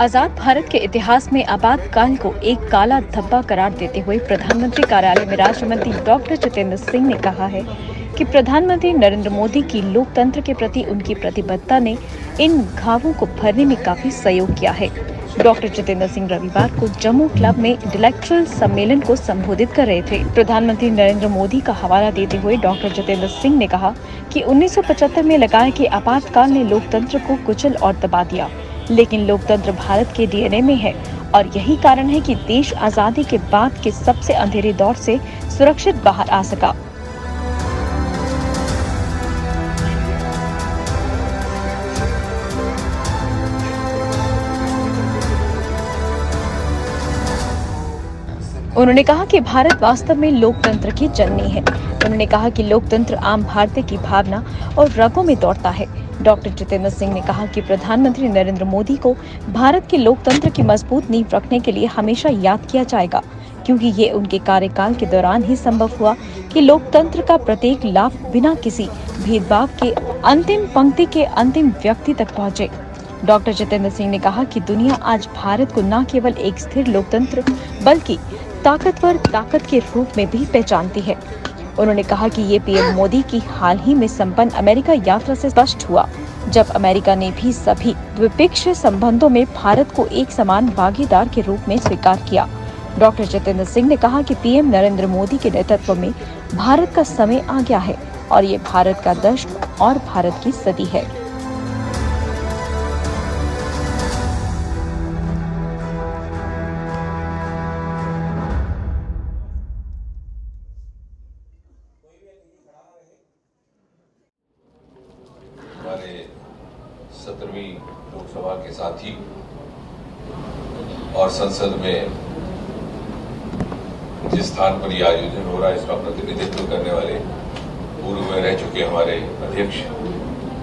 आजाद भारत के इतिहास में आपातकाल को एक काला धब्बा करार देते हुए प्रधानमंत्री कार्यालय में राज्य मंत्री डॉक्टर जितेंद्र सिंह ने कहा है कि प्रधानमंत्री नरेंद्र मोदी की लोकतंत्र के प्रति उनकी प्रतिबद्धता ने इन घावों को भरने में काफी सहयोग किया है। डॉक्टर जितेंद्र सिंह रविवार को जम्मू क्लब में इंटेलेक्चुअल सम्मेलन को संबोधित कर रहे थे। प्रधानमंत्री नरेंद्र मोदी का हवाला देते हुए डॉक्टर जितेंद्र सिंह ने कहा कि 1975 में लगाए गए आपातकाल ने लोकतंत्र को कुचल और दबा दिया, लेकिन लोकतंत्र भारत के डीएनए में है और यही कारण है कि देश आजादी के बाद के सबसे अंधेरे दौर से सुरक्षित बाहर आ सका। उन्होंने कहा कि भारत वास्तव में लोकतंत्र की जननी है। उन्होंने कहा कि लोकतंत्र आम भारतीय की भावना और रगों में दौड़ता है। डॉक्टर जितेंद्र सिंह ने कहा कि प्रधानमंत्री नरेंद्र मोदी को भारत के लोकतंत्र की मजबूत नींव रखने के लिए हमेशा याद किया जाएगा, क्योंकि ये उनके कार्यकाल के दौरान ही संभव हुआ कि लोकतंत्र का प्रत्येक लाभ बिना किसी भेदभाव के अंतिम पंक्ति के अंतिम व्यक्ति तक पहुँचे। डॉक्टर जितेंद्र सिंह ने कहा कि दुनिया आज भारत को न केवल एक स्थिर लोकतंत्र बल्कि ताकतवर ताकत के रूप में भी पहचानती है। उन्होंने कहा कि ये पीएम मोदी की हाल ही में संपन्न अमेरिका यात्रा से स्पष्ट हुआ, जब अमेरिका ने भी सभी द्विपक्षीय संबंधों में भारत को एक समान भागीदार के रूप में स्वीकार किया। डॉक्टर जितेंद्र सिंह ने कहा कि पीएम नरेंद्र मोदी के नेतृत्व में भारत का समय आ गया है और ये भारत का दशक और भारत की सदी है। हमारे 17वीं लोकसभा के साथी और संसद में जिस स्थान पर यह आयोजन हो रहा है इसका प्रतिनिधित्व करने वाले पूर्व में रह चुके हमारे अध्यक्ष,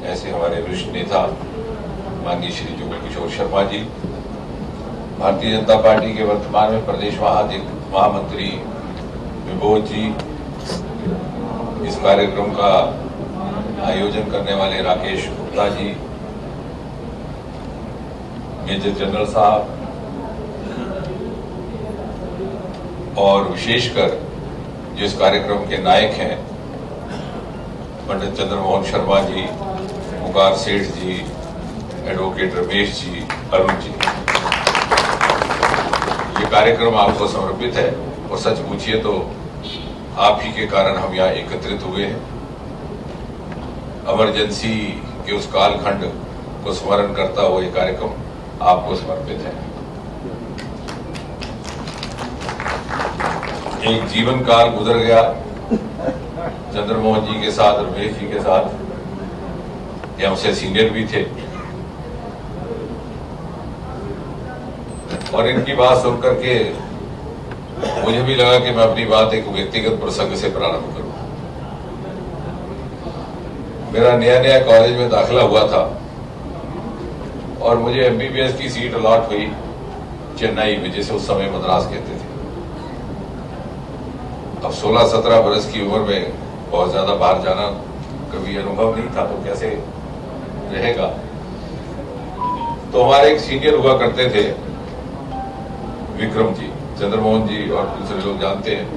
ऐसे हमारे वरिष्ठ नेता माननीय श्री जुगल किशोर शर्मा जी, भारतीय जनता पार्टी के वर्तमान में प्रदेश महामंत्री विबोध जी, इस कार्यक्रम का आयोजन करने वाले राकेश गुप्ता जी, मेजर जनरल साहब और विशेषकर जो इस कार्यक्रम के नायक हैं पंडित चंद्रमोहन शर्मा जी, मुकार सेठ जी, एडवोकेट रमेश जी, अरुण जी। ये कार्यक्रम आपको समर्पित है और सच पूछिए तो आप ही के कारण हम यहाँ एकत्रित हुए हैं। इमरजेंसी के उस कालखंड को स्मरण करता हुआ ये कार्यक्रम आपको समर्पित है। एक जीवन काल गुजर गया चंद्रमोहन जी के साथ, रमेश जी के साथ, ये हमसे सीनियर भी थे और इनकी बात सुनकर के मुझे भी लगा कि मैं अपनी बात एक व्यक्तिगत प्रसंग से प्रारंभ करूं। मेरा नया कॉलेज में दाखिला हुआ था और मुझे एमबीबीएस की सीट अलॉट हुई चेन्नई में, जिसे उस समय मद्रास कहते थे। अब 16-17 बरस की उम्र में बहुत ज्यादा बाहर जाना कभी अनुभव नहीं था, तो कैसे रहेगा। तो हमारे एक सीनियर हुआ करते थे विक्रम जी, चंद्रमोहन जी और दूसरे लोग जानते हैं,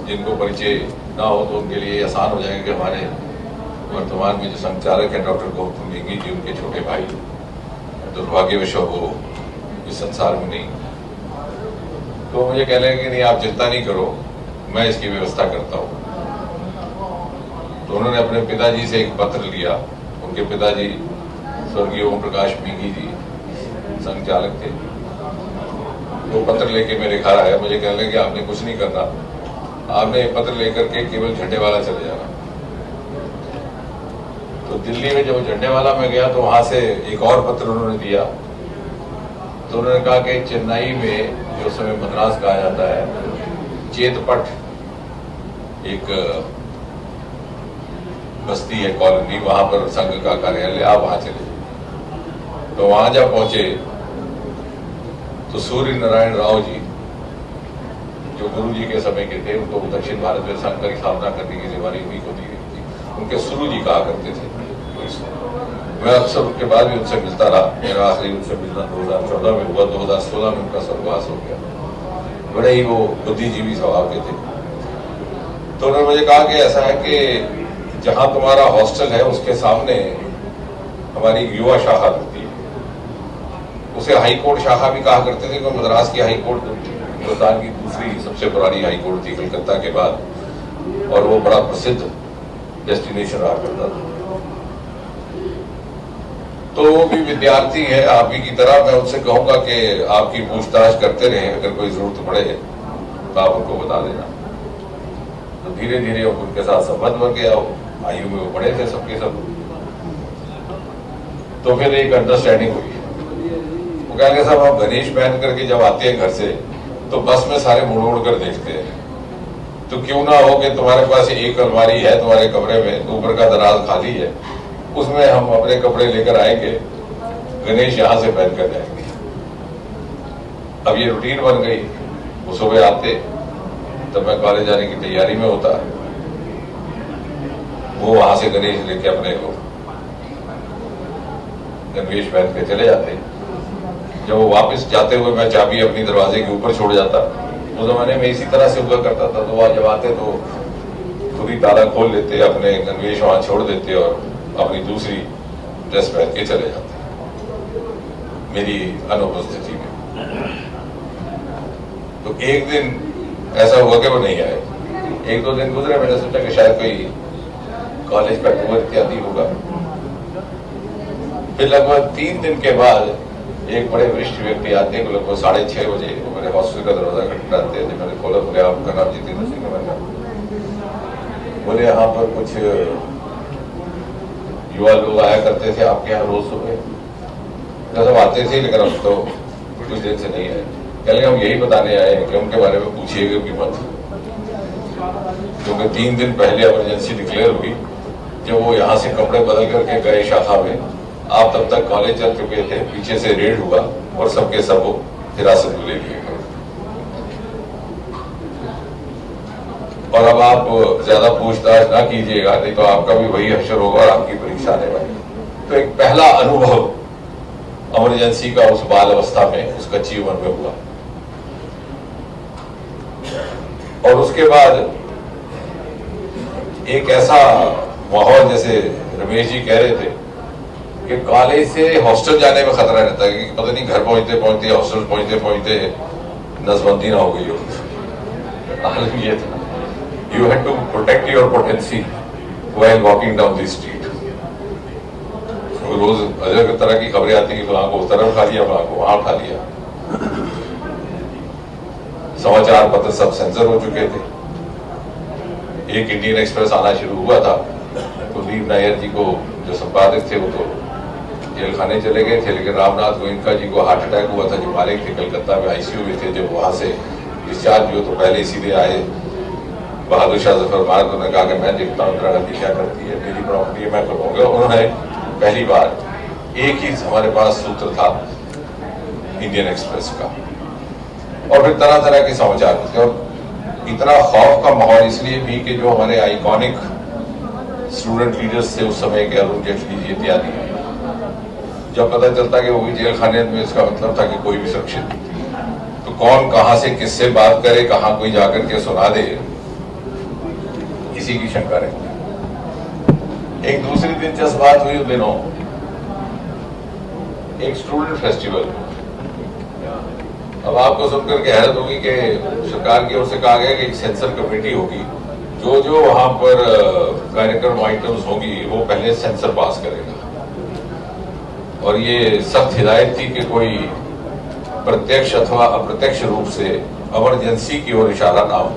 जिनको परिचय ना हो तो उनके लिए आसान हो जाएगा कि हमारे वर्तमान में जो संचालक है डॉक्टर गौतम नेगी जी, उनके छोटे भाई, दुर्भाग्यवश वो इस संसार में नहीं। तो मुझे कह लगे कि नहीं, आप चिंता नहीं करो, मैं इसकी व्यवस्था करता हूँ। तो उन्होंने अपने पिताजी से एक पत्र लिया। उनके पिताजी स्वर्गीय ओम प्रकाश नेगी जी संचालक थे। वो पत्र लेके मेरे घर आया, मुझे कह लगे कि आपने कुछ नहीं करना, आपने ये पत्र लेकर के केवल झंडे वाला चले जाना। तो दिल्ली में जब झंडे वाला में गया तो वहां से एक और पत्र उन्होंने दिया। तो उन्होंने कहा कि चेन्नई में जो समय मद्रास कहा जाता है, चेतपट एक बस्ती है, कॉलोनी, वहां पर संघ का कार्यालय, आप वहां चले। तो वहां जब पहुंचे तो सूर्य नारायण राव जी, जो गुरु जी के समय के थे, उनको दक्षिण भारत में संघ की स्थापना करने की जिम्मेदारी उन्हीं को दी गई थी। उनके सुरु जी कहा करते थे। मैं अक्सर उसके बाद भी उनसे मिलता रहा। मेरा आखिरी उनसे मिलना 2014 में हुआ, 2016 में उनका स्वर्गवास हो गया। बड़े ही वो बुद्धिजीवी स्वभाव के थे। तो उन्होंने मुझे कहा कि ऐसा है कि जहां तुम्हारा हॉस्टल है उसके सामने हमारी युवा शाखा लगती है। उसे हाई कोर्ट शाखा भी कहा करते थे, क्योंकि मद्रास की हाई कोर्ट हिंदुस्तान की दूसरी सबसे पुरानी हाई कोर्ट थी कलकत्ता के बाद, और वो बड़ा प्रसिद्ध डेस्टिनेशन रहा करता था। तो वो भी विद्यार्थी है आप ही की तरह। मैं उनसे कहूंगा कि आपकी पूछताछ करते रहे, अगर कोई जरूरत पड़े तो आप उनको बता देना। तो धीरे धीरे उनके साथ संबंध बन गया। आयु में वो बड़े थे सबके सब। तो फिर एक अंडरस्टैंडिंग हुई। वो कहेंगे साहब आप गणेश पहन करके जब आते हैं घर से तो बस में सारे मुड़ मुड़ कर देखते हैं, तो क्यों ना हो कि तुम्हारे पास एक अलमारी है तुम्हारे कमरे में, तो ऊपर का दराज खाली है, उसमें हम अपने कपड़े लेकर आएंगे, गणेश यहां से पहन कर जाएंगे। अब ये रूटीन बन गई। वो सुबह आते, तब मैं कॉलेज जाने की तैयारी में होता, वो वहां से गणेश लेके अपने को गणेश पहन के चले जाते। जब वो वापस जाते हुए मैं चाबी अपनी दरवाजे के ऊपर छोड़ जाता। उस जमाने में इसी तरह से हुआ करता था। तो वहां जब आते तो खुद ही ताला खोल लेते, अपने गणवेश वहां छोड़ देते और अपनी दूसरी ड्रेस पहन के चले जाते मेरी अनुपस्थिति में। तो एक दिन ऐसा हुआ कि वो नहीं आए। एक दो दिन गुजरे, मैंने सोचा कि शायद कोई कॉलेज का टूर इत्यादि होगा। फिर लगभग 3 दिन के बाद एक बड़े वरिष्ठ व्यक्ति आते हैं, लगभग 6:30 बजे। वो मेरे हॉस्टल का दरवाजा खटखटाते हैं। मैंने खोला, बोले आपका नाम जितेंद्र सिंह है? बोले यहाँ पर कुछ युवा लोग आया करते थे आपके यहाँ रोज सुबह। सब आते थे, लेकिन अब तो कुछ दिन से नहीं है। कल हम यही बताने आए हैं कि उनके बारे में पूछिएगा भी मत, क्योंकि 3 दिन पहले इमरजेंसी डिक्लेयर हुई। जब वो यहाँ से कपड़े बदल करके गए शाखा में, आप तब तक कॉलेज चल चुके थे। पीछे से रेड हुआ और सबके सब वो हिरासत में ले लिए। और अब आप ज्यादा पूछताछ ना कीजिएगा, नहीं तो आपका भी वही हश्र होगा और आपकी परीक्षा आने वाली। तो एक पहला अनुभव इमरजेंसी का उस बाल अवस्था में, उस कच्ची उम्र में हुआ। और उसके बाद एक ऐसा माहौल, जैसे रमेश जी कह रहे थे कि कॉलेज से हॉस्टल जाने में खतरा रहता है कि पता नहीं घर पहुंचते पहुंचते, हॉस्टल पहुंचते पहुंचते नसबंदी ना हो गई हो। हालांकि ये था, you had to protect your potency while walking down the street. रोज अलग तरह की खबरें आती कि फलां को उस तरफ खा लिया, फलां को वहां खा लिया। समाचार पत्र सब सेंसर हो चुके थे। एक इंडियन एक्सप्रेस आना शुरू हुआ था। कुलदीप नायर जी को, जो संपादक थे, वो तो जेल खाने चले गए थे, लेकिन रामनाथ गोयनका जी को हार्ट अटैक हुआ था। जो मालिक थे कलकत्ता में आईसीयू में थे। जब वहां से डिस्चार्ज हुए तो पहले सीधे आए बहादुर शाह जफर मार्ग। उन्होंने कहा कि मैं देखता हूँ इंदिरा गांधी क्या करती है, मेरी प्रॉपर्टी है, मैं करूंगा। उन्होंने पहली बार एक ही हमारे पास सूत्र था इंडियन एक्सप्रेस का। और फिर तरह तरह के समाचार होते। और इतना खौफ का माहौल इसलिए भी कि जो हमारे आइकॉनिक स्टूडेंट लीडर्स थे उस समय के, अरुण जेटली जी इत्यादि, जब पता चलता कि वो भी जेल खाने में, इसका मतलब था कि कोई भी सुरक्षित नहीं। तो कौन कहां से किससे बात करे, कहां कोई जाकर के सुना दे, इसी की शंका रहती। एक दूसरी दिलचस्प बात हुई उन दिनों, एक स्टूडेंट फेस्टिवल। अब आपको सुनकर के हैरत होगी कि सरकार की ओर से कहा गया कि एक सेंसर कमेटी होगी, जो जो वहां पर कार्यक्रम आइटम्स होंगी वो पहले सेंसर पास करेगा। और ये सख्त हिदायत थी कि कोई प्रत्यक्ष अथवा अप्रत्यक्ष रूप से इमरजेंसी की ओर इशारा ना हो।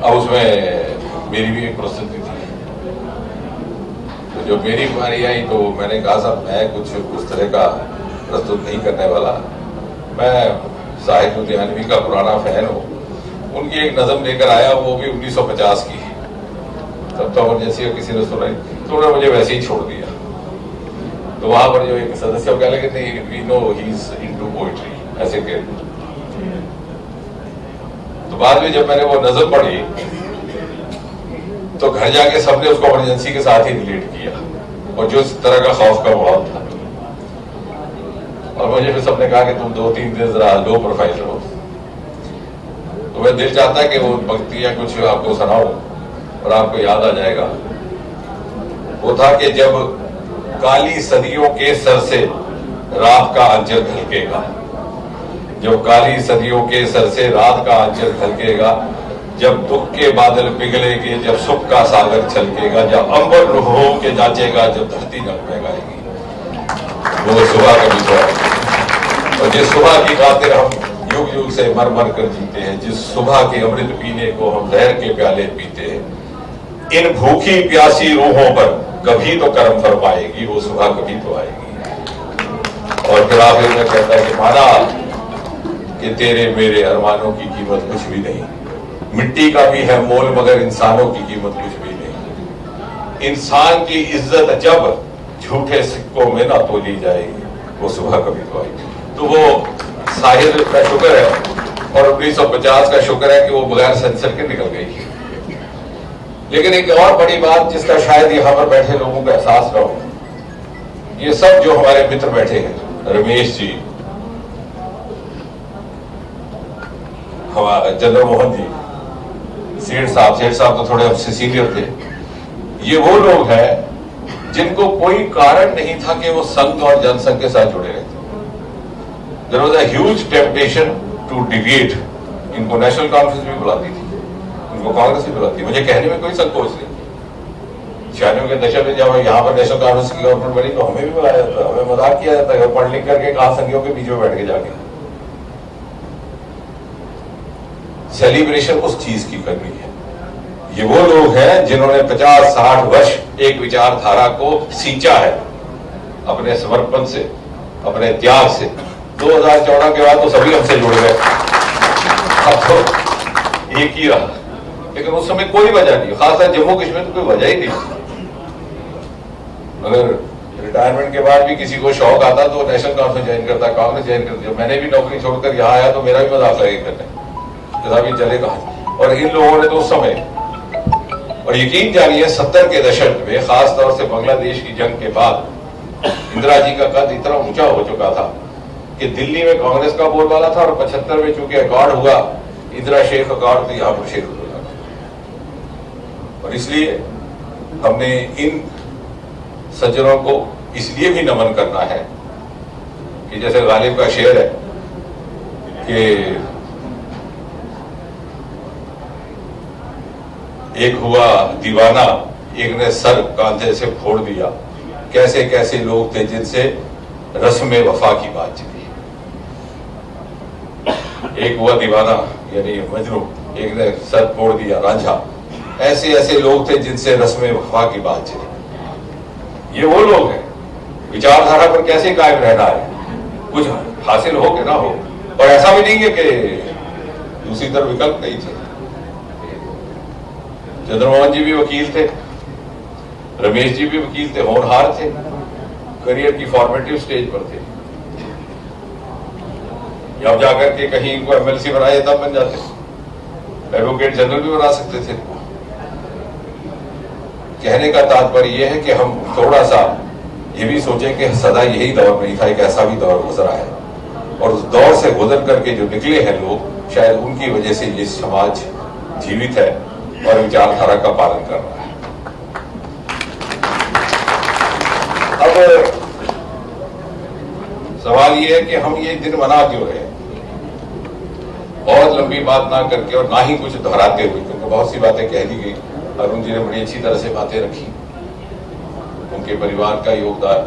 अब उसमें मेरी भी एक प्रस्तुति थी। तो जब मेरी बारी आई तो मैंने कहा साहब मैं कुछ उस तरह का प्रस्तुत नहीं करने वाला। मैं साहिब लुधियानवी का पुराना फैन हूँ। उनकी एक नज़म लेकर आया, वो भी 1950 की। तब तो इमरजेंसी किसी ने सुना नहीं, तो उन्होंने मुझे वैसे ही छोड़ दिया। तो वहां पर जो एक सदस्य कह लगे नहीं, we know he is into poetry, ऐसे कह। तो बाद में जब मैंने वो नज़म पढ़ी तो घर जाके सबने उसको इमरजेंसी के साथ ही डिलीट किया, और जो इस तरह का खौफ का माहौल था। और मुझे फिर सबने कहा कि तुम 2-3 दिन जरा लो प्रोफाइल रहो। तो मैं दिल चाहता है कि वो पंक्तियां कुछ आपको सुनाऊं और आपको याद आ जाएगा। वो था कि जब काली सदियों के सर से रात का अंजर ढलकेगा, जब काली सदियों के सर से रात का अंजर ढलकेगा, जब दुख के बादल पिघलेंगे, जब सुख का सागर छलकेगा, जब अंबर रूहों के जांचेगा, जब धरती नगमे गाएगी, वो सुबह कभी तो आएगी। और जिस सुबह की खातिर हम युग युग से मर मर कर जीते हैं, जिस सुबह के अमृत पीने को हम जहर के प्याले पीते हैं, इन भूखी प्यासी रूहों पर कभी तो कर्म फरमाएगी, वो सुबह कभी तो आएगी। और फिर आखिर में कहता है कि माना कि तेरे मेरे अरमानों की कीमत कुछ भी नहीं, मिट्टी का भी है मोल मगर इंसानों की कीमत कुछ भी नहीं। इंसान की इज्जत जब झूठे सिक्कों में ना तोली जाएगी, वो सुबह कभी तो आएगी। तो वो साहिर का शुक्र है और 1950 का शुक्र है कि वो बगैर सेंसर के निकल गई। लेकिन एक और बड़ी बात जिसका शायद यहां पर बैठे लोगों को एहसास ना हो, ये सब जो हमारे मित्र बैठे हैं, रमेश जी, हमारे चंद्र मोहन जी, सेठ साहब तो थोड़े हमसे सीनियर थे, ये वो लोग हैं जिनको कोई कारण नहीं था कि वो संघ और जनसंघ के साथ जुड़े रहते। There was a huge temptation to deviate। इनको नेशनल कॉन्फ्रेंस भी बुलाती थी, इनको कांग्रेस भी बुलाती थी। मुझे कहने में कोई संकोच नहीं। 96 के दशक में जब यहाँ पर नेशनल कॉन्फ्रेंस की गवर्नमेंट बनी तो हमें भी बुलाया जाता, हमें मजाक किया जाता है, पढ़ लिख करके कहा संघियों के बीच में बैठ के जाके सेलिब्रेशन उस चीज की करनी है। ये वो लोग हैं जिन्होंने 50-60 वर्ष एक विचारधारा को सींचा है अपने समर्पण से, अपने त्याग से। 2014 के बाद तो सभी हमसे जुड़ गए, अब तो एक ही रहा, लेकिन उस समय कोई वजह नहीं, खासकर जम्मू कश्मीर तो कोई वजह ही नहीं। अगर रिटायरमेंट के बाद भी किसी को शौक आता तो नेशनल कॉन्फ्रेंस ज्वाइन करता, कांग्रेस ज्वाइन करती। मैंने भी नौकरी छोड़कर यहाँ आया तो मेरा भी मजाक लगे करने, भी चले कहा। और इन लोगों ने तो उस समय, और यकीन जानिए 70 के दशक में खासतौर से बांग्लादेश की जंग के बाद इंदिरा जी का कद इतना ऊंचा हो चुका था कि दिल्ली में कांग्रेस का बोलबाला था, और 75 में चूंकि अकॉर्ड हुआ, इंदिरा शेख अकॉर्ड, तो यहाँ पर शेख हुआ। और इसलिए हमने इन सज्जनों को इसलिए भी नमन करना है कि जैसे गालिब का शेर है कि एक हुआ दीवाना, एक ने सर कांधे से फोड़ दिया, कैसे कैसे लोग थे जिनसे रस्म वफा की बात चली। एक हुआ दीवाना यानी मजनू, एक ने सर फोड़ दिया रांझा, ऐसे ऐसे लोग थे जिनसे रस्म वफा की बात चली। ये वो लोग हैं, विचारधारा पर कैसे कायम रहना है, कुछ हासिल हो कि ना हो। और ऐसा भी नहीं है कि दूसरी तरफ विकल्प नहीं थे। चंद्रमोहन जी भी वकील थे, रमेश जी भी वकील थे, होनहार थे, करियर की फॉर्मेटिव स्टेज पर थे। जब जाकर के कहीं इनको एमएलसी बनाए तब बन जाते, एडवोकेट जनरल भी बना सकते थे। कहने का तात्पर्य यह है कि हम थोड़ा सा ये भी सोचें कि सदा यही दौर नहीं था, एक ऐसा भी दौर गुजरा है, और उस दौर से गुजर करके जो निकले हैं लोग, शायद उनकी वजह से ये समाज जीवित है और विचारधारा का पालन कर रहा है। अब सवाल ये है कि हम ये दिन मना क्यों रहे हैं, बहुत लंबी बात ना करके और ना ही कुछ दोहराते हुए, क्योंकि बहुत सी बातें कह दी गई। अरुण जी ने बड़ी अच्छी तरह से बातें रखी, उनके परिवार का योगदान।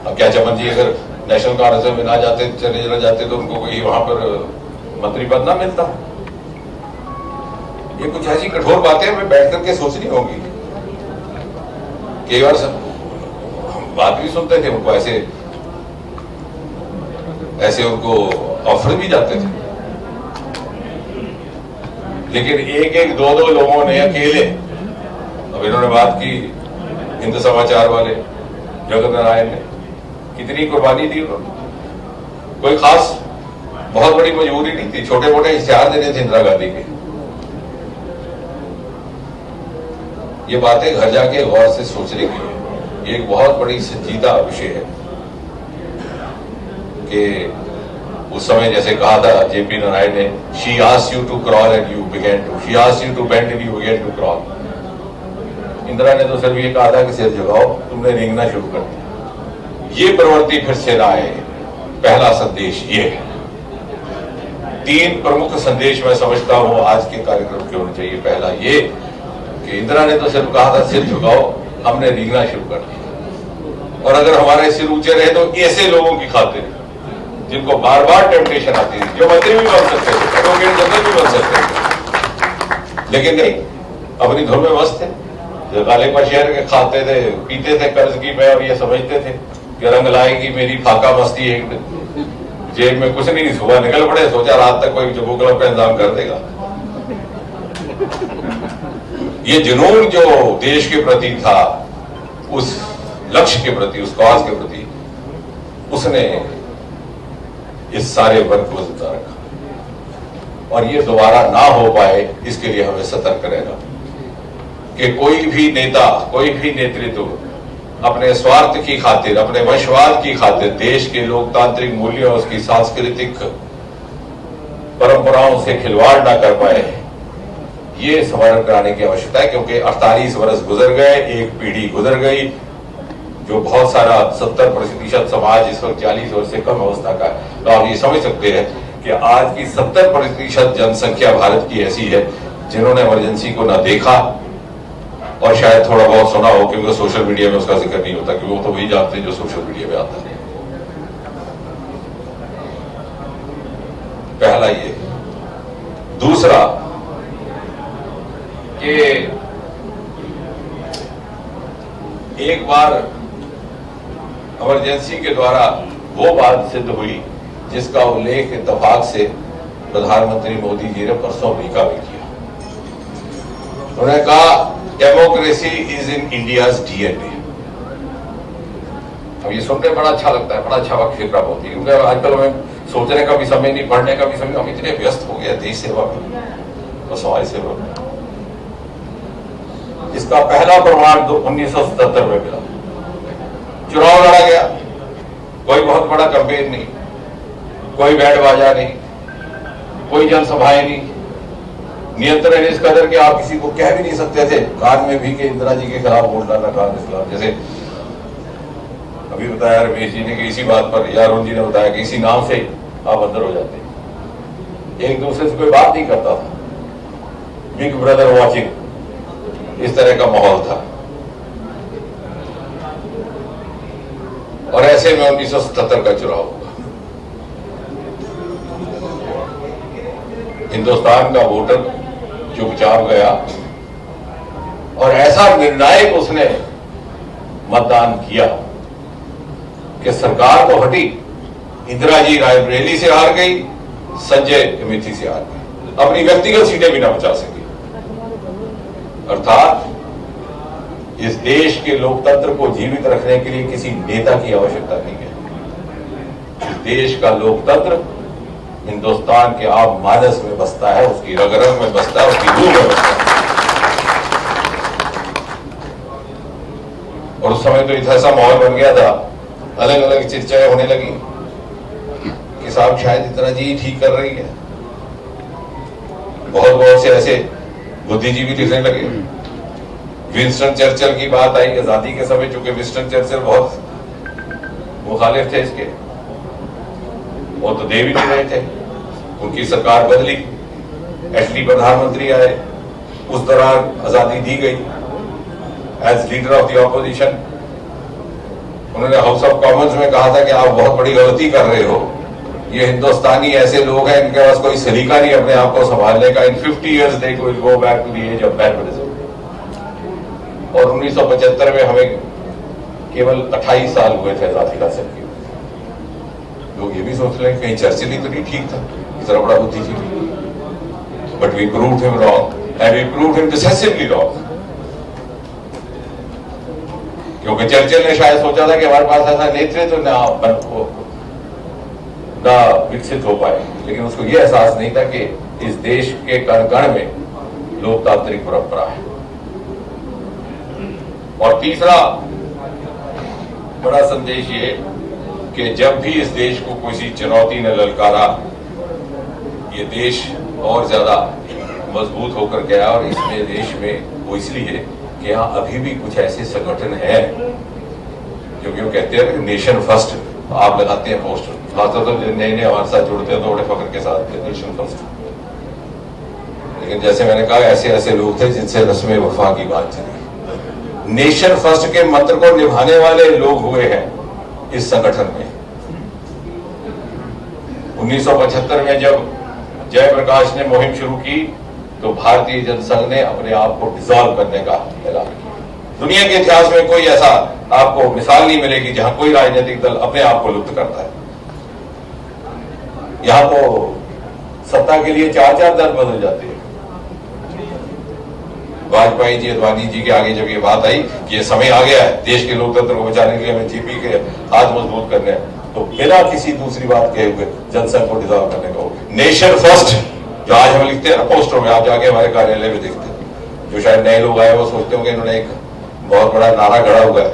अब क्या चमन जी अगर नेशनल कांग्रेस में ना जाते, चले जाते तो उनको कोई वहां पर मंत्री पद ना मिलता। ये कुछ ऐसी कठोर बातें हमें बैठ करके सोचनी होगी। कई बार हम बात भी सुनते थे, उनको ऐसे उनको ऑफर भी जाते थे, लेकिन एक एक दो दो लोगों ने अकेले, अब इन्होंने बात की हिंद समाचार वाले जगत नारायण ने, कितनी कुर्बानी दी उन्होंने। कोई खास बहुत बड़ी मजबूरी नहीं थी, छोटे मोटे इश्तिहार देने थे इंदिरा गांधी के, ये बातें घर जाके गौर से सोचने की है। ये एक बहुत बड़ी संजीदा विषय है कि उस समय जैसे कहा था जेपी नारायण ने, she asked you to crawl and you begin to, she asked you to bend and you begin to crawl. Indira ने तो सिर्फ ये कहा था कि सिर झुकाओ, तुमने रेंगना शुरू कर दिया। ये प्रवृत्ति फिर से ना आए, पहला संदेश ये है। 3 प्रमुख संदेश मैं समझता हूं आज के कार्यक्रम के होने चाहिए। पहला ये कि इंदिरा ने तो सिर्फ कहा था सिर झुकाओ, हमने रेंगना शुरू कर दिया। और अगर हमारे सिर ऊंचे रहे तो ऐसे लोगों की खातिर जिनको बार बार टेम्पटेशन आती थी, जो मंत्री भी बन सकते थे, एडवोकेट जनरल भी बन सकते थे, लेकिन नहीं, अपनी धुन में मस्त थे। जो काले पर शहर के खाते थे, पीते थे कर्ज की में, और ये समझते थे कि रंग लाएगी मेरी फाका मस्ती एक दिन। जेब में कुछ नहीं, सुबह निकल पड़े, सोचा रात तक कोई जबू क्लब का इंतजाम कर देगा। ये जुनून जो देश के प्रति था, उस लक्ष्य के प्रति, उस कॉज के प्रति, उसने इस सारे वर्ग को जिंदा रखा। और ये दोबारा ना हो पाए, इसके लिए हमें सतर्क रहना कि कोई भी नेता, कोई भी नेतृत्व अपने स्वार्थ की खातिर, अपने वंशवाद की खातिर देश के लोकतांत्रिक मूल्यों, उसकी सांस्कृतिक परंपराओं से खिलवाड़ ना कर पाए, ये स्मरण कराने की आवश्यकता है। क्योंकि 48 वर्ष गुजर गए, एक पीढ़ी गुजर गई, जो बहुत सारा 70% समाज इस वक्त 40 वर्ष से कम अवस्था का है। तो आप ये समझ सकते हैं कि आज की 70% जनसंख्या भारत की ऐसी है जिन्होंने इमरजेंसी को ना देखा, और शायद थोड़ा बहुत सुना हो, क्योंकि सोशल मीडिया में उसका जिक्र नहीं होता, क्योंकि वो तो वही जानते हैं जो सोशल मीडिया में आता है। पहला ये। दूसरा कि एक बार इमरजेंसी के द्वारा वो बात सिद्ध हुई जिसका उल्लेख इत्तेफाक से प्रधानमंत्री मोदी जी ने परसों अमेरिका में किया। उन्होंने कहा democracy is in India's DNA. अब ये सुनने बड़ा अच्छा लगता है, बड़ा अच्छा वक्त फिक्र होती है, क्योंकि आजकल हमें सोचने का भी समय नहीं, पढ़ने का भी समय, हम इतने व्यस्त हो गए देश सेवा में और समाज सेवा में। इसका पहला प्रमाण 1977 में मिला। चुनाव लड़ा गया, कोई बहुत बड़ा कैंपेन नहीं, कोई बैंड बाजा नहीं, कोई जनसभाएं नहीं, नियंत्रण इस कदर कि आप किसी को कह भी नहीं सकते थे कान में भी कि इंदिरा जी के खिलाफ वोट डालना, कांग्रेस के खिलाफ। जैसे अभी बताया रमेश जी ने कि इसी बात पर, या अरुण जी ने बताया कि इसी नाम से आप अंदर हो जाते, एक दूसरे से कोई बात नहीं करता था, बिग ब्रदर वॉचिंग, इस तरह का माहौल था। और ऐसे में 1977 का चुनाव हुआ। हिंदुस्तान का वोटर चुपचाप गया और ऐसा निर्णायक उसने मतदान किया कि सरकार तो हटी, इंदिरा जी रायबरेली से हार गई, संजय अमेठी से हार गई, अपनी व्यक्तिगत सीटें भी ना बचा सकी। अर्थात इस देश के लोकतंत्र को जीवित रखने के लिए किसी नेता की आवश्यकता नहीं है। इस देश का लोकतंत्र हिंदुस्तान के आम मानस में बसता है, उसकी रग रग में बसता है, उसकी रूह में बसता है। और उस समय तो इतना ऐसा माहौल बन गया था, अलग अलग चर्चाएं होने लगी कि साहब शायद इंदिरा जी ठीक कर रही है। बहुत से ऐसे बुद्धिजीवी लिखने लगे। विंस्टन चर्चिल की बात आई आजादी के समय, चूंकि विंस्टन चर्चिल बहुत मुखालिफ थे इसके, वो तो दे भी नहीं रहे थे, उनकी सरकार बदली, एटली प्रधानमंत्री आए, उस दौरान आजादी दी गई। As leader of the opposition उन्होंने हाउस ऑफ कॉमन्स में कहा था कि आप बहुत बड़ी गलती कर रहे हो, ये हिंदुस्तानी ऐसे लोग हैं, इनके पास कोई सलीका नहीं अपने आप को संभालने का। In 50 years they will go back to the age of barbarism. और 1975 में हमें केवल 28 साल हुए थे आजादी हासिल की। लोग ये भी सोच रहे हैं कहीं चर्चिल ही तो नहीं ठीक था, इतना बड़ा बुद्धिजीवी, but we proved him wrong and we proved him decisively wrong. क्योंकि चर्चिल ने शायद सोचा था कि हमारे पास ऐसा नेतृत्व ना विकसित हो पाए, लेकिन उसको यह एहसास नहीं था कि इस देश के कण कण में लोकतांत्रिक परंपरा है। और तीसरा बड़ा संदेश ये कि जब भी इस देश को किसी चुनौती ने ललकारा, ये देश और ज्यादा मजबूत होकर गया। और इसमें देश में वो इसलिए कि यहाँ अभी भी कुछ ऐसे संगठन हैं जो कि वो कहते हैं नेशन फर्स्ट, आप लगाते हैं पोस्टर, खासतौर पर नए नए हमारे साथ जुड़ते हैं तो बड़े फख्र के साथ नेशन फर्स्ट। लेकिन जैसे मैंने कहा, ऐसे ऐसे लोग थे जिनसे रस्म वफा की बात चली। नेशन फर्स्ट के मंत्र को निभाने वाले लोग हुए हैं इस संगठन में। 1975 में जब जयप्रकाश ने मुहिम शुरू की तो भारतीय जनसंघ ने अपने आप को डिसॉल्व करने का ऐलान किया। दुनिया के इतिहास में कोई ऐसा आपको मिसाल नहीं मिलेगी जहां कोई राजनीतिक दल अपने आप को लुप्त करता है। यहां तो सत्ता के लिए 4-4 दल बदल जाते हैं। वाजपेयी जी, अडवाणी जी के आगे जब ये बात आई कि ये समय आ गया है देश के लोकतंत्र को बचाने के लिए हमें जेपी के हाथ मजबूत करने हैं, तो बिना किसी दूसरी बात कहे हुए जनसंघ को डिसॉल्व करने का हो। नेशन फर्स्ट जो आज हम लिखते हैं ना पोस्टर में, आप जाके हमारे कार्यालय में देखते हैं। जो शायद नए लोग आए वो सोचते होंगे इन्होंने एक बहुत बड़ा नारा गढ़ा हुआ है।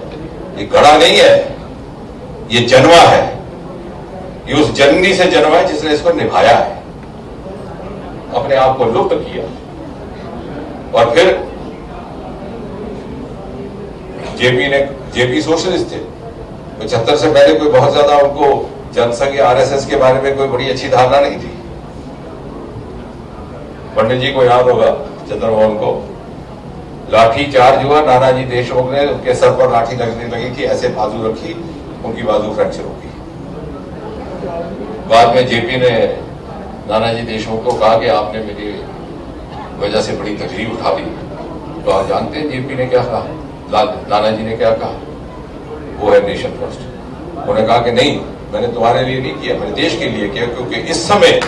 ये गढ़ा नहीं है, ये जन्मा है। ये उस जननी से जन्मा है जिसने इसको निभाया है, अपने आप को लुप्त किया। और फिर जेपी सोशलिस्ट थे। 75 से पहले कोई बहुत ज्यादा उनको जनसंघ या आरएसएस के बारे में कोई बड़ी अच्छी धारणा नहीं थी। पंडित जी को याद होगा, चंद्रमोहन को लाठी चार्ज हुआ, नानाजी देशमुख ने उनके सर पर लाठी लगने लगी थी, ऐसे बाजू रखी, उनकी बाजू फ्रैक्चर हो गई। बाद में जेपी ने नानाजी देशमुख को कहा कि आपने मेरी वजह से बड़ी तकलीफ उठा दी। तो आप जानते हैं जेपी ने क्या कहा, नानाजी ने क्या कहा, वो है नेशन फर्स्ट। उन्होंने कहा कि नहीं, मैंने तुम्हारे लिए नहीं किया, मैंने देश के लिए किया, क्योंकि इस समय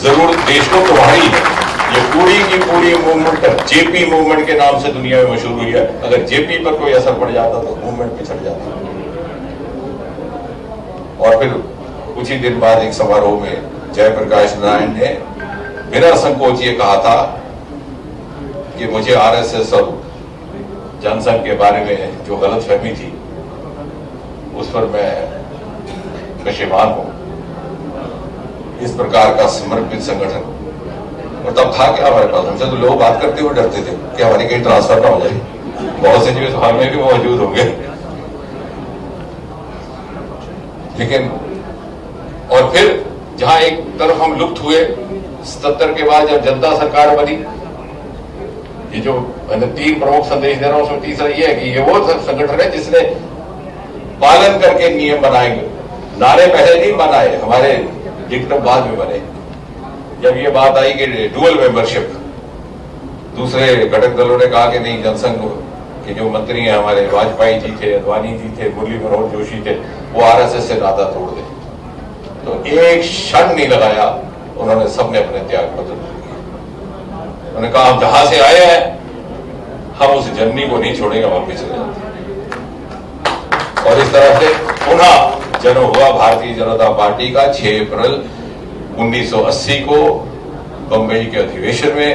जरूरत देश को तुम्हारी है। ये पूरी की पूरी मूवमेंट जेपी मूवमेंट के नाम से दुनिया में मशहूर हुई है। अगर जेपी पर कोई असर पड़ जाता तो मूवमेंट पिछड़ जाता। और फिर कुछ ही दिन बाद एक समारोह में जयप्रकाश नारायण ने बिना संकोच ये कहा था कि मुझे आरएसएस और जनसंघ के बारे में जो गलतफहमी थी उस पर मैं पशेमान हूं। इस प्रकार का समर्पित संगठन, और तब था क्या हमारे पास, हमसे तो लोग बात करते हुए डरते थे कि हमारी कहीं ट्रांसफर ना हो जाए। बहुत से जीव हाल में भी मौजूद होंगे। लेकिन और फिर जहां एक तरफ हम लुप्त हुए, 77 के बाद जब जनता सरकार बनी, ये जो मैंने 3 प्रमुख संदेश दे रहा हूं उसमें तीसरा ये है कि ये वो संगठन है जिसने पालन करके नियम बनाएंगे। नारे पहले नहीं बनाए, हमारे डिक्टम बाद में बने। जब ये बात आई कि डुअल मेंबरशिप, दूसरे घटक दलों ने कहा कि नहीं, जनसंघ के जो मंत्री हैं हमारे, वाजपेयी जी थे, अडवाणी जी थे, मुरली मनोहर जोशी थे, वो आरएसएस से नाता तोड़ दे। तो एक क्षण नहीं लगाया, उन्होंने सबने अपने त्याग पत्र दिए। उन्होंने कहा हम जहां से आए हैं हम उस जननी को नहीं छोड़ेंगे, वापिस चले जाते। और इस तरह से पुनः जन्म हुआ भारतीय जनता पार्टी का 6 अप्रैल 1980 को बंबई के अधिवेशन में,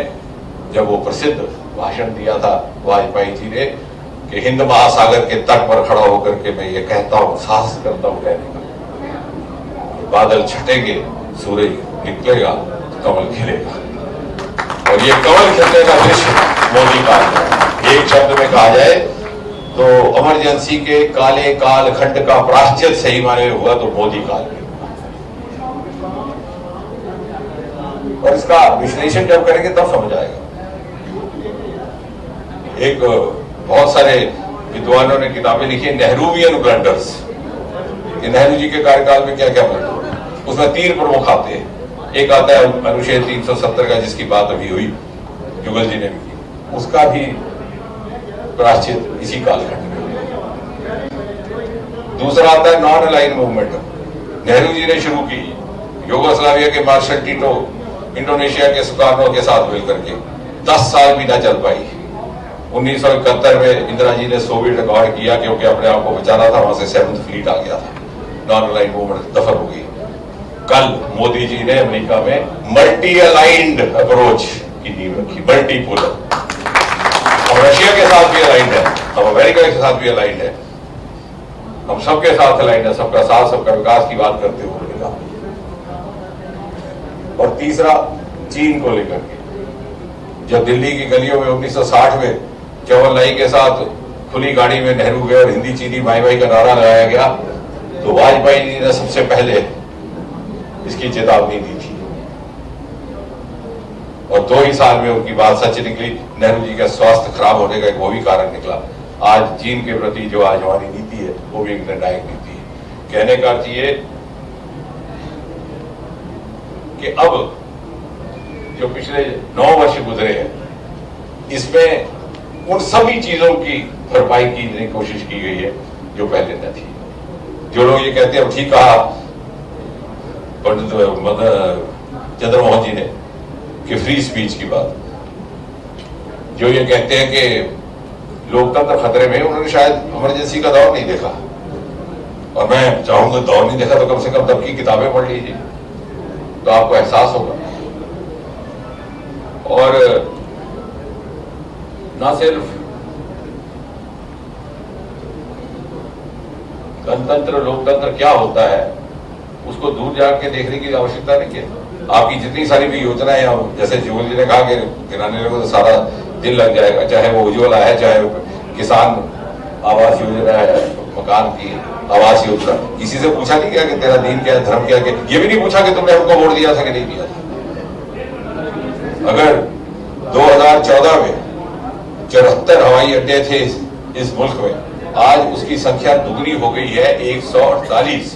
जब वो प्रसिद्ध भाषण दिया था वाजपेयी जी ने कि हिंद महासागर के तट पर खड़ा होकर के मैं ये कहता हूं, साहस करता हूं कहने का, बादल छटेंगे, सूरज निकलेगा, कमल खिलेगा। और ये कमल खिलने का दृश्य मोदी का है। एक शब्द में कहा जाए तो इमरजेंसी के काले कालखंड का प्रायश्चित सही माने में हुआ तो मोदी काल में। और इसका विश्लेषण जब करेंगे तब समझ आएगा। एक बहुत सारे विद्वानों ने किताबें लिखी है, नेहरूवियन ब्लंडर्स, नेहरू जी के कार्यकाल में क्या क्या ब्लंडर, उसमें 3 प्रमुख आते हैं। एक आता है अनुच्छेद 370 का, जिसकी बात अभी हुई, जुगल जी ने भी की, उसका भी प्रायश्चित इसी कालखंड में। दूसरा आता है non align movement, Nehru ji ने शुरू की, यूगोस्लाविया के मार्शल टिटो इंडोनेशिया के सुकार्नो के साथ मिलकर के 10 साल भी ना चल पाई। 1971 में इंदिरा जी ने सोवियत रिकॉर्ड किया, क्योंकि अपने आप को बचाना था, वहां से 7th फ्लीट आ गया था, नॉन अलाइन मूवमेंट दफन हो गई। कल मोदी जी ने अमेरिका में मल्टी अलाइंड अप्रोच की नींव रखी, मल्टीपोलर, और रशिया के साथ भी अलाइंड है। हम अमेरिका के साथ भी अलाइंड है, हम सबके साथ अलाइंड है, सबका साथ सबका विकास की बात करते हुए उन्होंने कहा। और तीसरा, चीन को लेकर के, जब दिल्ली की गलियों में 1960 में चौवन लाई के साथ खुली गाड़ी में नेहरू गए और हिंदी चीनी भाई भाई का नारा लगाया गया, तो वाजपेयी जी ने सबसे पहले इसकी चेतावनी दी थी और 2 ही साल में उनकी बात सच निकली। नेहरू जी का स्वास्थ्य खराब होने का एक वो भी कारण निकला। आज चीन के प्रति जो आज हमारी नीति है वो भी एक निर्णायक नीति है। कहने का अर्थ ये कि अब जो पिछले 9 वर्ष गुजरे हैं, इसमें उन सभी चीजों की भरपाई की कोशिश की गई है जो पहले न थी। जो लोग ये कहते हैं, ठीक कहा पंडित चंद्रमोहन जी ने कि फ्री स्पीच की बात, जो ये कहते हैं कि लोकतंत्र खतरे में, उन्होंने शायद इमरजेंसी का दौर नहीं देखा। और मैं चाहूंगा दौर नहीं देखा तो कम से कम तब की किताबें पढ़ लीजिए तो आपको एहसास होगा। और ना सिर्फ गणतंत्र लोकतंत्र क्या होता है उसको दूर जाके देखने की आवश्यकता नहीं है। आपकी जितनी सारी भी योजनाएं हैं, जैसे जुगल जी ने कहा कि गिनाने लगो तो सारा दिन लग जाएगा, चाहे वो उज्ज्वला है, चाहे किसान आवास योजना है, मकान की आवास योजना। किसी से पूछा नहीं गया कि तेरा दीन क्या है, धर्म क्या है? ये भी नहीं पूछा कि तुमने हमको वोट दिया था कि नहीं दिया था। अगर 2014 में 74 हवाई अड्डे थे इस मुल्क में, आज उसकी संख्या दुगनी हो गई है 148।